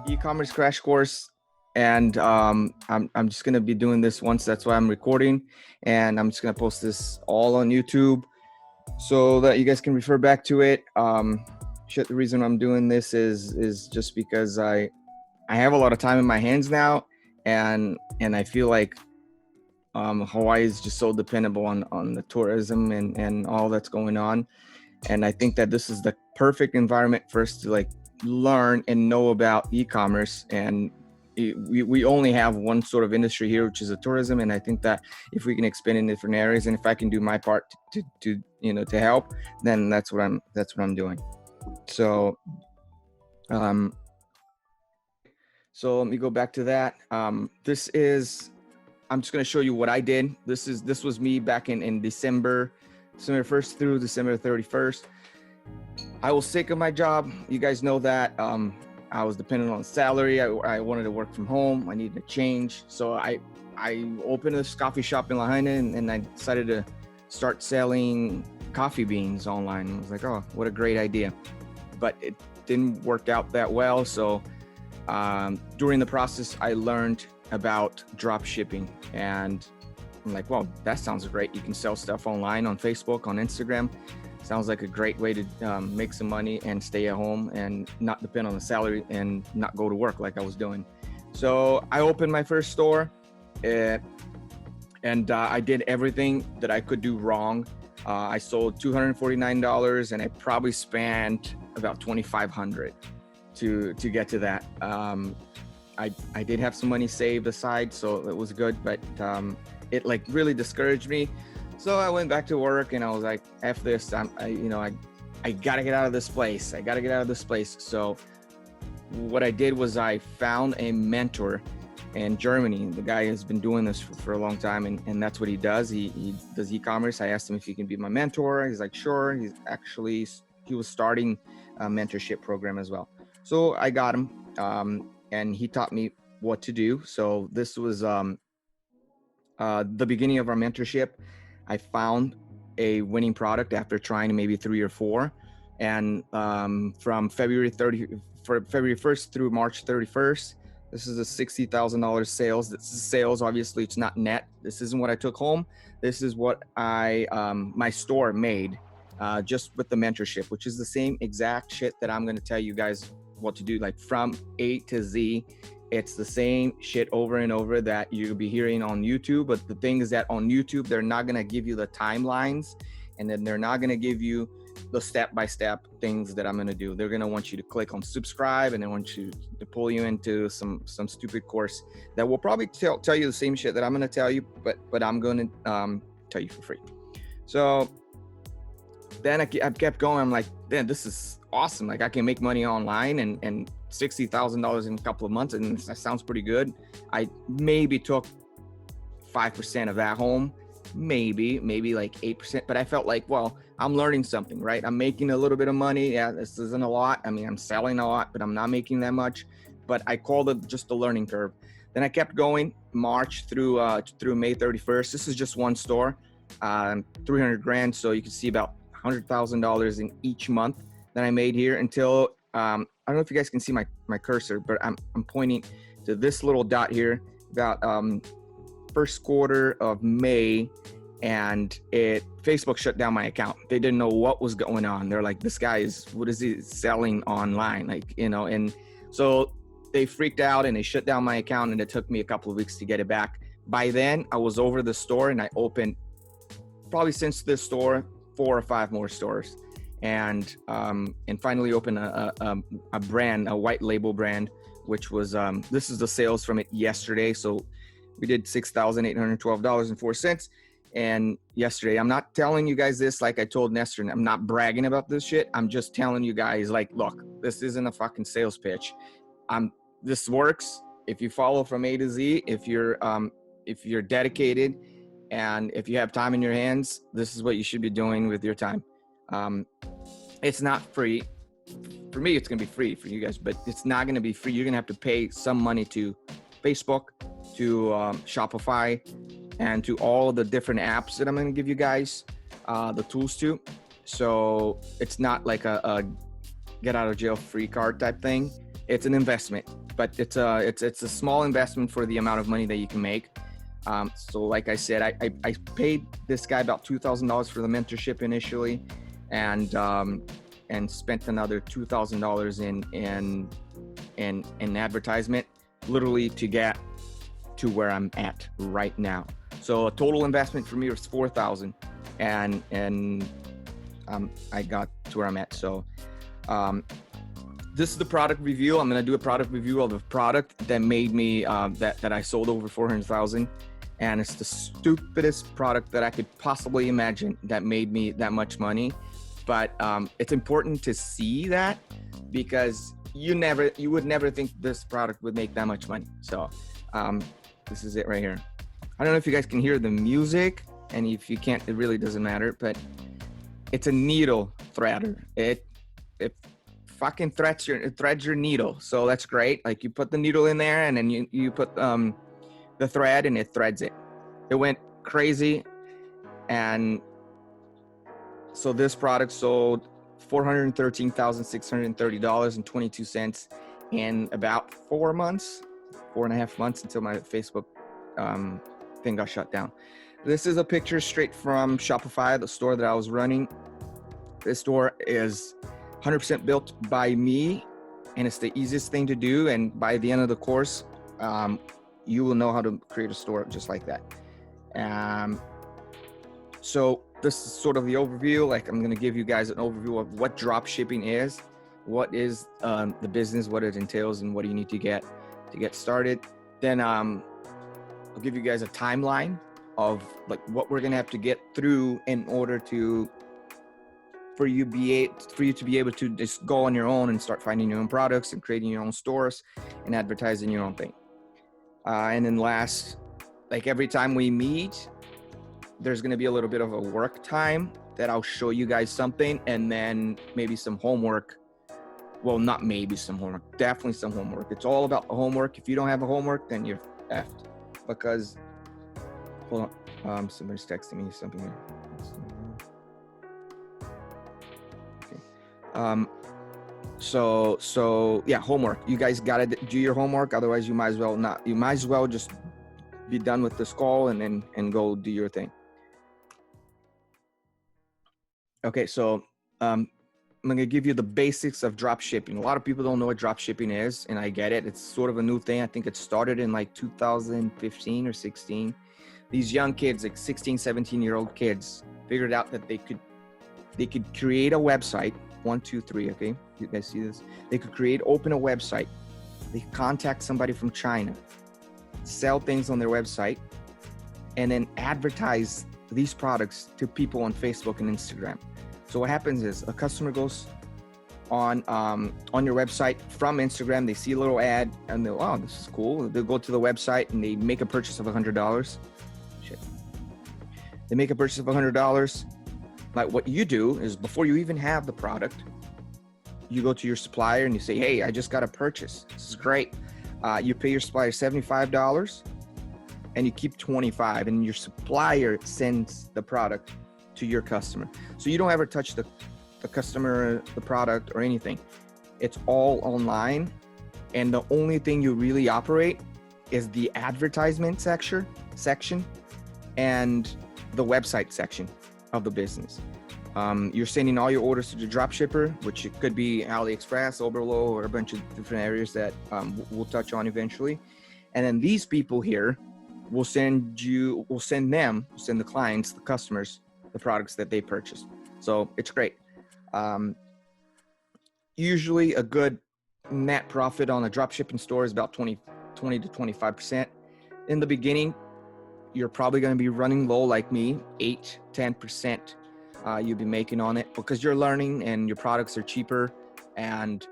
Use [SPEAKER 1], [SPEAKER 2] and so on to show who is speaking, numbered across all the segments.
[SPEAKER 1] e-commerce crash course, and I'm just gonna be doing this once. That's why I'm recording, and I'm just gonna post this all on YouTube so that you guys can refer back to it. The reason I'm doing this is just because I have a lot of time in my hands now, and I feel like Hawaii is just so dependable on the tourism and all that's going on. And I think that this is the perfect environment for us to like learn and know about e-commerce. And we only have one sort of industry here, which is the tourism. And I think that if we can expand in different areas, and if I can do my part to help, then that's what I'm doing. So so let me go back to that. I'm just going to show you what I did. This was me back in December 1st through December 31st. I was sick of my job. You guys know that. I was dependent on salary. I wanted to work from home. I needed a change. So I opened this coffee shop in Lahaina, and I decided to start selling coffee beans online. I was like, oh, what a great idea. But it didn't work out that well. So during the process, I learned about drop shipping, and I'm like, well, that sounds great. You can sell stuff online on Facebook, on Instagram. Sounds like a great way to make some money and stay at home and not depend on the salary and not go to work like I was doing. So I opened my first store, and I did everything that I could do wrong. I sold $249, and I probably spent about $2,500 to get to that. I did have some money saved aside, so it was good, but it like really discouraged me. So I went back to work, and I was like, F this, I gotta get out of this place. So what I did was I found a mentor in Germany. The guy has been doing this for a long time, and that's what he does. He does e-commerce. I asked him if he can be my mentor. He's like, sure. He was starting a mentorship program as well. So I got him, and he taught me what to do. So this was the beginning of our mentorship. I found a winning product after trying maybe 3 or 4. And from February 1st through March 31st, this is a $60,000 sales. This is sales. Obviously, it's not net. This isn't what I took home. This is what my store made just with the mentorship, which is the same exact shit that I'm going to tell you guys what to do, like from A to Z. It's the same shit over and over that you'll be hearing on YouTube. But the thing is that on YouTube, they're not going to give you the timelines, and then they're not going to give you the step-by-step things that I'm going to do. They're going to want you to click on subscribe, and they want you to pull you into some stupid course that will probably tell you the same shit that I'm going to tell you, but I'm going to tell you for free. So then I kept going. I'm like, man, this is awesome. Like, I can make money online and $60,000 in a couple of months, and that sounds pretty good. I maybe took 5% of that home, maybe like 8%, but I felt like, well, I'm learning something, right? I'm making a little bit of money. Yeah, this isn't a lot. I mean, I'm selling a lot, but I'm not making that much. But I called it just the learning curve. Then I kept going March through May 31st. This is just one store, 300 grand. So you can see about $100,000 in each month that I made here until, I don't know if you guys can see my cursor, but I'm pointing to this little dot here about first quarter of May, and Facebook shut down my account. They didn't know what was going on. They're like, this guy what is he selling online? Like, and so they freaked out and they shut down my account, and it took me a couple of weeks to get it back. By then I was over the store, and I opened probably since this store 4 or 5 more stores, and finally opened a brand, a white label brand, which was this is the sales from it yesterday. So we did $6,812.04. And yesterday, I'm not telling you guys this like I told Nestor, and I'm not bragging about this shit. I'm just telling you guys, like, look, this isn't a fucking sales pitch. This works if you follow from A to Z. If you're dedicated, and if you have time in your hands, this is what you should be doing with your time. It's not free. For me, it's going to be free for you guys, but it's not going to be free. You're going to have to pay some money to Facebook, to Shopify, and to all the different apps that I'm going to give you guys the tools to. So it's not like a get out of jail free card type thing. it's an investment, but it's a small investment for the amount of money that you can make. So like I said, I paid this guy about $2,000 for the mentorship initially, and spent another $2,000 in advertisement, literally to get to where I'm at right now. So a total investment for me was $4,000, and I got to where I'm at. So this is the product review. I'm gonna do a product review of a product that made me that I sold over $400,000, and it's the stupidest product that I could possibly imagine that made me that much money. But it's important to see that, because you would never think this product would make that much money. So this is it right here. I don't know if you guys can hear the music, and if you can't, it really doesn't matter, but it's a needle threader. It fucking threads your needle. So that's great. Like, you put the needle in there, and then you put the thread, and it threads it. It went crazy. And so this product sold $413,630.22 in about 4.5 months, until my Facebook thing got shut down. This is a picture straight from Shopify, the store that I was running. This store is 100% built by me, and it's the easiest thing to do. And by the end of the course, you will know how to create a store just like that. So this is sort of the overview. Like, I'm going to give you guys an overview of what drop shipping is, what is the business, what it entails, and what do you need to get started. Then I'll give you guys a timeline of like what we're going to have to get through in order for you to be able to just go on your own and start finding your own products and creating your own stores and advertising your own thing. And then last, like every time we meet, there's going to be a little bit of a work time that I'll show you guys something, and then maybe some homework. Well, not maybe some homework, definitely some homework. It's all about the homework. If you don't have a homework, then you're effed. Because, hold on, somebody's texting me something here. Okay. So yeah, homework. You guys gotta do your homework. Otherwise, you might as well not. You might as well just be done with this call and go do your thing. Okay, so I'm gonna give you the basics of drop shipping. A lot of people don't know what drop shipping is, and I get it. It's sort of a new thing. I think it started in like 2015 or 16. These young kids, like 16, 17-year-old kids, figured out that they could create a website. 1, 2, 3. Okay, you guys see this? They could open a website. They could contact somebody from China, sell things on their website, and then advertise these products to people on Facebook and Instagram. So what happens is a customer goes on your website from Instagram. They see a little ad and they'll, oh, this is cool. They'll go to the website and they make a purchase of $100. Shit. They make a purchase of $100. Like, what you do is, before you even have the product, you go to your supplier and you say, hey, I just got a purchase. This is great. You pay your supplier $75 and you keep $25, and your supplier sends the product to your customer. So you don't ever touch the customer, the product, or anything. It's all online, and the only thing you really operate is the advertisement section and the website section of the business. You're sending all your orders to the drop shipper, which it could be AliExpress, Oberlo, or a bunch of different areas that we'll touch on eventually. And then these people here will send the clients, the customers, the products that they purchased. So it's great. Usually a good net profit on a drop shipping store is about 20 to 25%. In the beginning, you're probably going to be running low like me, 8, 10%. You'll be making on it because you're learning and your products are cheaper, and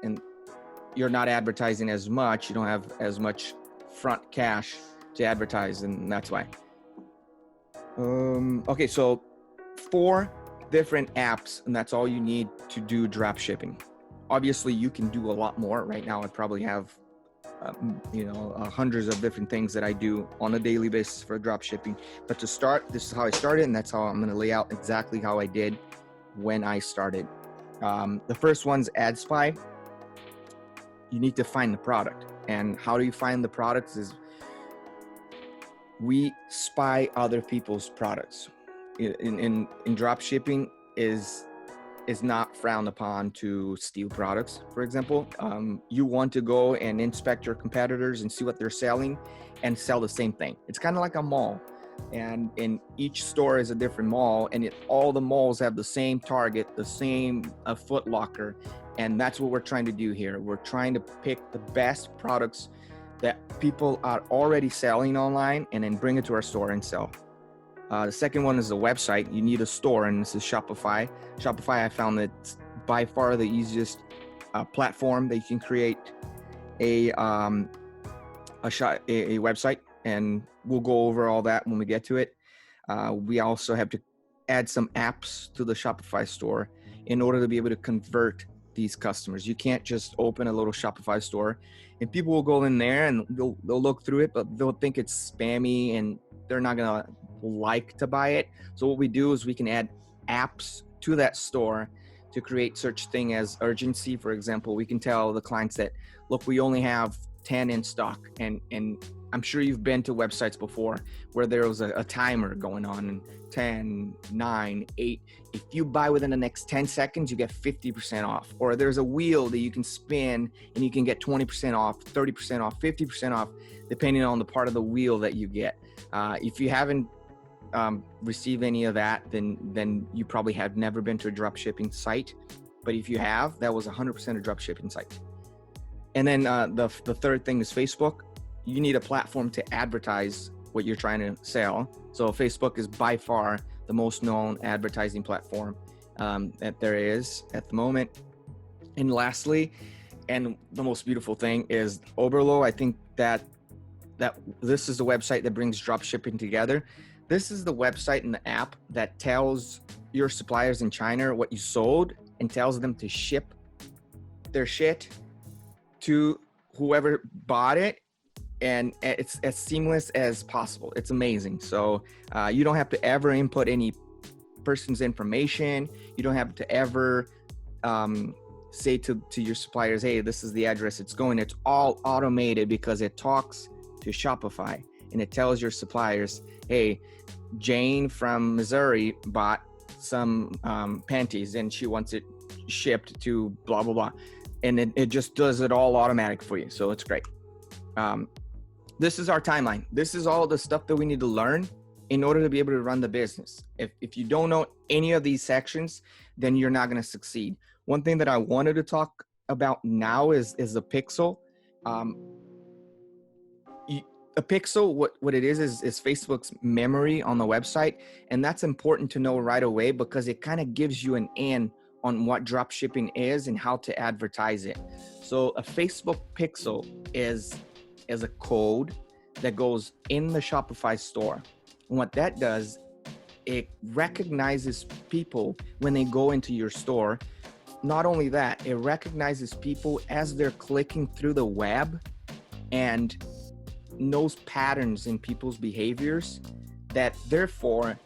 [SPEAKER 1] you're not advertising as much. You don't have as much front cash to advertise, and that's why. Okay, so 4 different apps, and that's all you need to do drop shipping. Obviously, you can do a lot more. Right now, I probably have hundreds of different things that I do on a daily basis for drop shipping. But to start, this is how I started, and that's how I'm going to lay out exactly how I did when I started. The first one's AdSpy. you need to find the product. And how do you find the products is we spy other people's products. In drop shipping is not frowned upon to steal products. For example, you want to go and inspect your competitors and see what they're selling and sell the same thing. It's kind of like a mall, and in each store is a different mall, and all the malls have the same target, the same Foot Locker, and that's what we're trying to do here. We're trying to pick the best products that people are already selling online and then bring it to our store and sell. The second one is the website. You need a store, and this is Shopify. Shopify, I found that it's by far the easiest platform that you can create a website, and we'll go over all that when we get to it. We also have to add some apps to the Shopify store in order to be able to convert these customers. You can't just open a little Shopify store and people will go in there and they'll look through it, but they'll think it's spammy and they're not gonna like to buy it. So what we do is we can add apps to that store to create such thing as urgency. For example, we can tell the clients that, look, we only have 10 in stock, and I'm sure you've been to websites before where there was a timer going on, and 10, 9, 8. If you buy within the next 10 seconds, you get 50% off. Or there's a wheel that you can spin and you can get 20% off, 30% off, 50% off, depending on the part of the wheel that you get. If you haven't received any of that, then you probably have never been to a dropshipping site. But if you have, that was 100% a dropshipping site. And then the third thing is Facebook. You need a platform to advertise what you're trying to sell. So Facebook is by far the most known advertising platform that there is at the moment. And lastly, and the most beautiful thing is Oberlo. I think that this is the website that brings dropshipping together. This is the website and the app that tells your suppliers in China what you sold and tells them to ship their shit to whoever bought it, and it's as seamless as possible. It's amazing. So you don't have to ever input any person's information. You don't have to ever say to your suppliers, hey, this is the address it's going. It's all automated because it talks to Shopify and it tells your suppliers, hey, Jane from Missouri bought some panties and she wants it shipped to blah, blah, blah. And it just does it all automatic for you. So it's great. This is our timeline. This is all the stuff that we need to learn in order to be able to run the business. If you don't know any of these sections, then you're not going to succeed. One thing that I wanted to talk about now is the pixel. A pixel, what it is Facebook's memory on the website. And that's important to know right away because it kind of gives you an in on what drop shipping is and how to advertise it. So a Facebook pixel is a code that goes in the Shopify store. And what that does, it recognizes people when they go into your store. Not only that, it recognizes people as they're clicking through the web and knows patterns in people's behaviors that therefore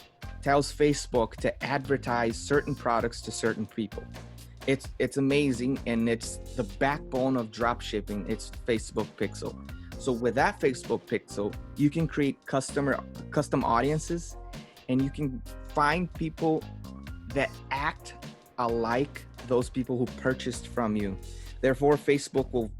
[SPEAKER 1] tells Facebook to advertise certain products to certain people. It's amazing, and it's the backbone of drop shipping. It's Facebook pixel. So with that Facebook pixel, you can create custom audiences, and you can find people that act alike those people who purchased from you. Therefore, Facebook will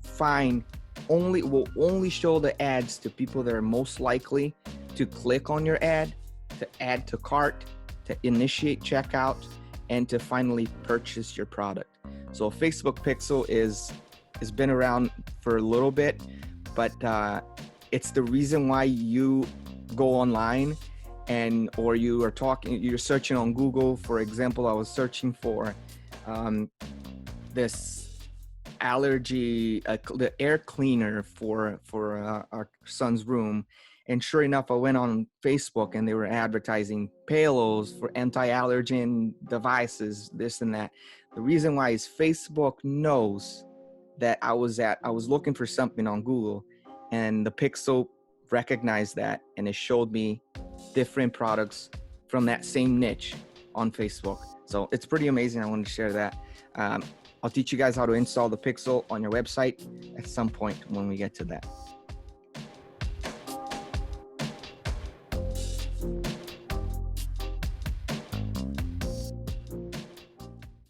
[SPEAKER 1] only show the ads to people that are most likely to click on your ad, to add to cart, to initiate checkout, and to finally purchase your product. So Facebook pixel has been around for a little bit, but it's the reason why you go online or you're searching on Google. For example, I was searching for this allergy, the air cleaner for our son's room. And sure enough, I went on Facebook and they were advertising pillows for anti-allergen devices, this and that. The reason why is Facebook knows that I was looking for something on Google, and the pixel recognized that, and it showed me different products from that same niche on Facebook. So it's pretty amazing. I wanted to share that. I'll teach you guys how to install the Pixel on your website at some point when we get to that.